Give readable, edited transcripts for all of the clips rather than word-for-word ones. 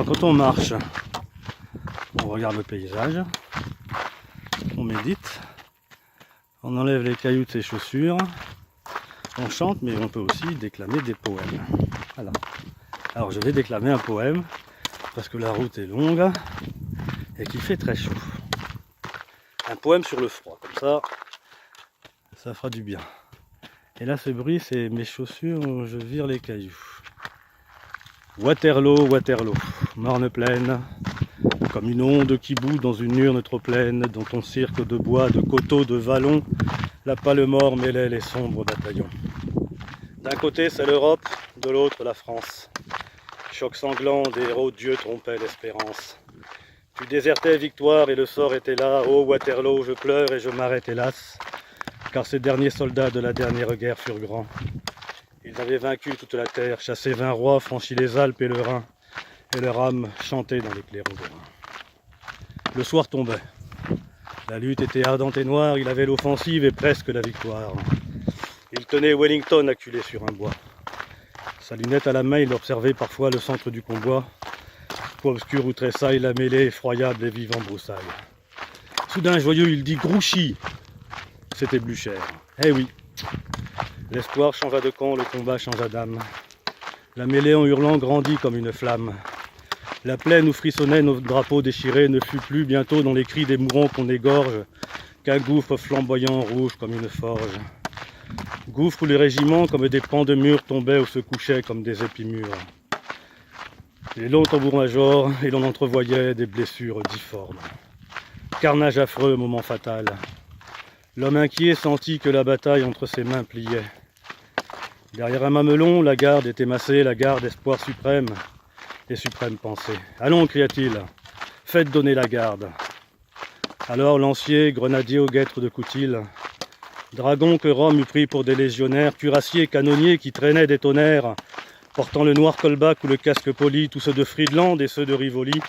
Alors quand on marche, on regarde le paysage, on médite, on enlève les cailloux de ses chaussures, on chante, mais on peut aussi déclamer des poèmes. Voilà. Alors je vais déclamer un poème parce que la route est longue et qu'il fait très chaud. Un poème sur le froid, comme ça fera du bien. Et là ce bruit, c'est mes chaussures où je vire les cailloux. Waterloo, Waterloo, morne pleine, comme une onde qui bout dans une urne trop pleine, dans ton cirque de bois, de coteaux, de vallons, la pâle mort mêlait les sombres bataillons. D'un côté c'est l'Europe, de l'autre la France. Choc sanglant des héros, Dieu trompait l'espérance. Tu désertais victoire et le sort était là. Oh Waterloo, je pleure et je m'arrête hélas, car ces derniers soldats de la dernière guerre furent grands. Ils avaient vaincu toute la terre, chassé 20 rois, franchi les Alpes et le Rhin, et leur âme chantait dans les clairons de Rhin. Le soir tombait. La lutte était ardente et noire, il avait l'offensive et presque la victoire. Il tenait Wellington acculé sur un bois. Sa lunette à la main, il observait parfois le centre du convoi. Quoi obscur où tressaille la mêlée effroyable et vivant broussaille. Soudain joyeux, il dit Grouchy. C'était Blücher. Eh oui. L'espoir changea de camp, le combat changea d'âme. La mêlée en hurlant grandit comme une flamme. La plaine où frissonnaient nos drapeaux déchirés ne fut plus bientôt dans les cris des mourants qu'on égorge qu'un gouffre flamboyant rouge comme une forge. Gouffre où les régiments comme des pans de murs tombaient ou se couchaient comme des épis mûrs. Les longs tambours-majors et l'on entrevoyait des blessures difformes. Carnage affreux, moment fatal. L'homme inquiet sentit que la bataille entre ses mains pliait. Derrière un mamelon, la garde était massée, la garde espoir suprême et suprême pensée. Allons, cria-t-il, faites donner la garde. Alors lanciers, grenadiers aux guêtres de Coutil, dragons que Rome eût pris pour des légionnaires, cuirassiers, canonniers qui traînaient des tonnerres, portant le noir colbac ou le casque poli, tous ceux de Friedland et ceux de Rivoli,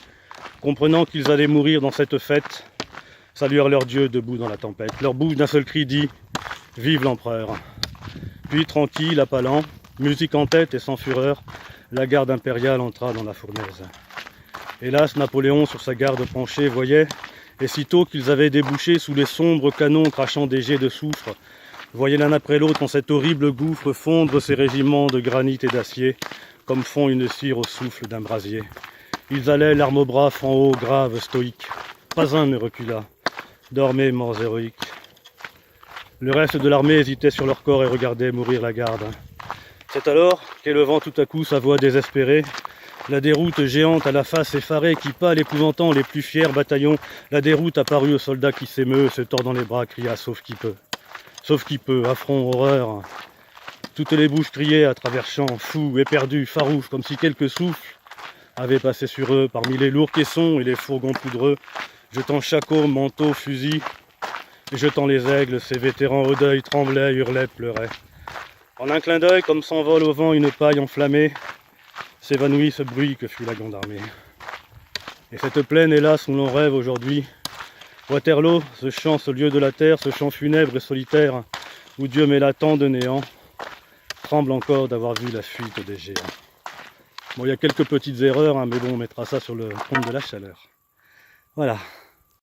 comprenant qu'ils allaient mourir dans cette fête, saluèrent leur Dieu debout dans la tempête. Leur bouche d'un seul cri dit « Vive l'empereur !» Puis, tranquille, appalant, musique en tête et sans fureur, la garde impériale entra dans la fournaise. Hélas, Napoléon, sur sa garde penchée, voyait, et sitôt qu'ils avaient débouché sous les sombres canons crachant des jets de soufre, voyait l'un après l'autre en cet horrible gouffre fondre ces régiments de granit et d'acier, comme fond une cire au souffle d'un brasier. Ils allaient, l'arme au bras, front haut, grave, stoïque. Pas un ne recula. Dormaient, morts héroïques. Le reste de l'armée hésitait sur leur corps et regardait mourir la garde. C'est alors qu'élevant tout à coup sa voix désespérée, la déroute géante à la face effarée qui pâle épouvantant les plus fiers bataillons, la déroute apparut au soldat qui s'émeut, se tordant les bras, cria « Sauf qui peut !» Sauf qui peut, affront, horreur. Toutes les bouches criaient à travers champs, fous, éperdus, farouches, comme si quelques souffles avaient passé sur eux, parmi les lourds caissons et les fourgons poudreux, jetant shakos, manteaux, fusils, et jetant les aigles, ces vétérans au deuil tremblaient, hurlaient, pleuraient. En un clin d'œil, comme s'envole au vent une paille enflammée, s'évanouit ce bruit que fut la grande armée. Et cette plaine, hélas, où l'on rêve aujourd'hui, Waterloo, ce champ, ce lieu de la terre, ce champ funèbre et solitaire, où Dieu mêla tant de néant, tremble encore d'avoir vu la fuite des géants. Bon, il y a quelques petites erreurs, hein, mais bon, on mettra ça sur le compte de la chaleur. Voilà.